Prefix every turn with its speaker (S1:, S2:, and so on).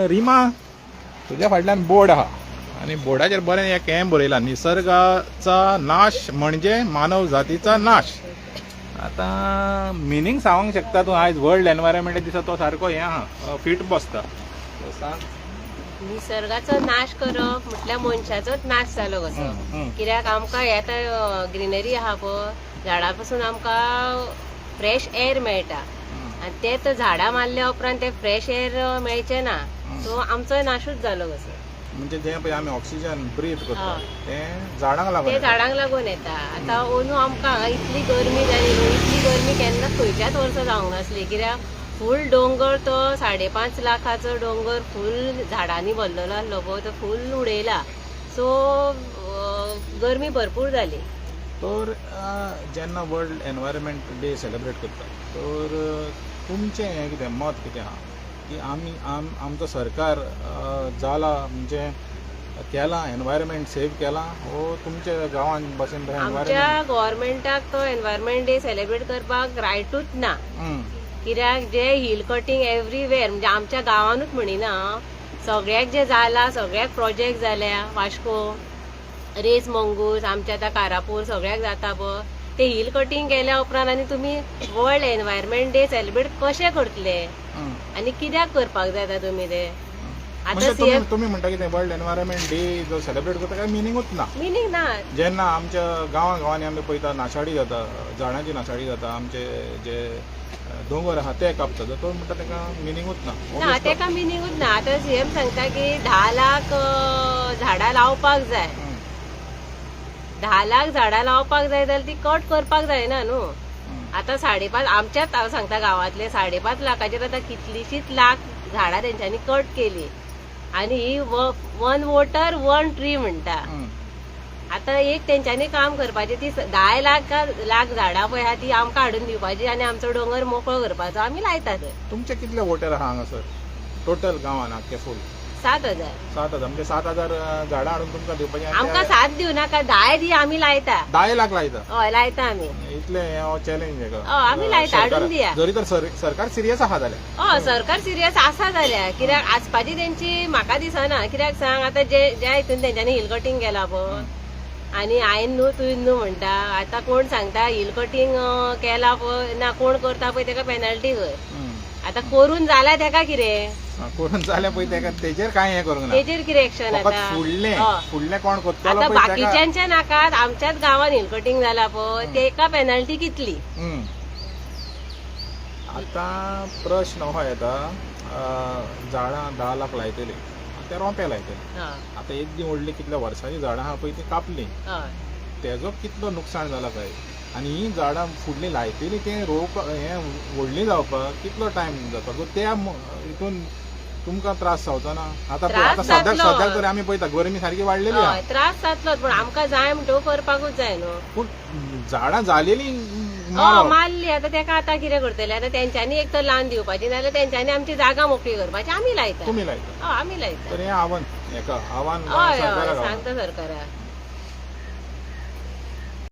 S1: रिमा तुज्या फाटल्यान बोर्ड आहा आणि बोर्डाचेर बरें एक हें बरयलां, निसर्गाचा नाश म्हणजे मानव जातीचा नाश. आता मिनींग सांगूंक शकता तूं? आयज वर्ल्ड एनवायरमेंट दिसा तो सारको हें आहा, फीट बसता. सांग.
S2: निसर्गाचो नाश करप म्हटल्यार मनशाचोच नाश जालो कसो. कित्याक आमकां हे आतां ग्रीनरी आहा पळय, झाडां पासून आमकां फ्रेश एअर मेळटा आनी ते तर झाडां मारल्या उपरांत ते फ्रेश एअर मेळचे ना, सो आमचो नाशूच जालो कसो.
S1: म्हणजे जे पळय आमी ऑक्सिजन ब्रीथ करता तें झाडांक लागून
S2: ते झाडांक लागून येता. आतां अंदू आमकां हांगा इतली गरमी जाली न्हू, इतली गरमी केन्ना खंयच्याच वर्सा जावंक नासली. कित्याक फूल डोंगर तो 5.5 लाखाचो डोंगर फूल झाडांनी भरलेलो आसलो पळय, तो फूल उडयला. सो गरमी भरपूर जाली.
S1: तर जेन्ना वर्ल्ड एनवायरमेंट डे सेलिब्रेट करता तर तुमचें हें कितें मत कितें आहा की आमचो सरकार जाला म्हणजे केला एनवायरमेंट सेव केला हो तुमच्या गांवान बसून
S2: आमच्या गव्हर्मेंटाक तो एनवायरमेंट डे सेलिब्रेट करपाक रायटूच ना. कित्याक जे हिल कटींग एवरीवेअर म्हणजे आमच्या गांवानूच म्हणिना, सगळ्याक जे जाला, सगळ्याक प्रोजेक्ट जाल्या, वास्को रेस मंगूस आमच्या आतां कारापूर सगळ्याक जाता पळय, ते हिल कटींग केल्या उपरांत आनी तुमी वर्ल्ड एनवायरमेंट डे सेलिब्रेट कशें करतले आनी कित्याक करपाक जाय आतां तुमी ते?
S1: आता तुम्ही म्हणटा की वर्ल्ड एनवायरमेंट डे जो सेलिब्रेट करता काय मिनिंगूच ना.
S2: मिनिंग ना.
S1: जेन्ना आमच्या गांवांनी आमी पळयता नाशाडी जाता, झाडांची नाशाडी जाता, आमचे जे दोंगर आहा ते कापता, तो म्हणटा तेका मिनिंगूच ना.
S2: तेका मिनिंगूच ना. आतां सीएम सांगता की 10 लाख झाडां लावपाक जाय. 10 लाख झाडां लावपाक जाय जाल्यार ती कट करपाक जायना न्हू. आतां 5.5 आमच्याच हांव सांगता गांवांतले 5.5 लाखाचेर आतां कितलीशीच लाख झाडां तेंच्यांनी कट केली आनी ही 1 वॉटर 1 ट्री म्हणटा. आतां एक तेंच्यांनी काम करपाचें, ती 10 लाख झाडां पळय आहा ती आमकां हाडून दिवपाची आनी आमचो डोंगर मोकळो करपाचो. आमी लायतात.
S1: तुमचे कितले वॉटर आहा हांगासर टोटल गांवान आख्खे फूल?
S2: 7,000.
S1: 7,000 म्हणजे 7,000 झाडां हाडून तुमकां दिवपाची.
S2: आमकां 7 दिव नाका, 10 दी आमी लायता.
S1: 10 लाख लायता?
S2: हय लायता आमी.
S1: इतले चॅलेंज हेका
S2: आमी लायता, हाडून दिया.
S1: जरी तर सरकार सिरियस आहा जाल्यार.
S2: सरकार सिरियस आसा जाल्यार कित्याक आसपाची तेंची म्हाका दिसना. कित्याक सांग, आतां ज्या हितून तेंच्यांनी हिल कटींग केला पळय आनी हांवें न्हू तुवें न्हू म्हणटा, आतां कोण सांगता हिल कटींग केला पळय ना कोण करता पळय तेका पेनल्टी कर. आतां करून जाल्या तेका कितें?
S1: करून जाल्या पळय तेका तेजेर कांय हें करूंक ना.
S2: तेजेर कितें एक्शन आतां?
S1: फुडलें कोण करतलो
S2: आतां बाकीच्यांचे नाकात, आमच्याच गांवान हिल कटींग जाला पळय तेका पेनल्टी कितली?
S1: आतां प्रश्न हो येता, झाडां 10 लाख लायतली, ते रोंपे लायतले. आतां एक दी व्हडली कितल्या वर्सांची झाडां आहा पळय ती कापली, तेजो कितलो नुकसाण जाला काय? आनी ही झाडां फुडली लायतली ते रोवपाक हें व्हडली जावपाक कितलो टायम जाता? सो त्या हितून तुमकां त्रास जावचो ना? आतां सद्याक तरी आमी पळयता गरमी सारकी वाडलेली आहा.
S2: त्रास जातलोच, पूण आमकां जाय म्हणटा करपाकूच जाय न्हू.
S1: पूण झाडां जालेली
S2: मारली, आतां तेका आतां कितें करतले? आतां तेंच्यांनी एक तर लावन दिवपाची, नाल्यार तेंच्यांनी आमची जागा मोकळी करपाची. आमी लायता.
S1: तुमी लायता?
S2: आमी लायता.
S1: तर हें आव्हान
S2: हय सांगता सरकाराक.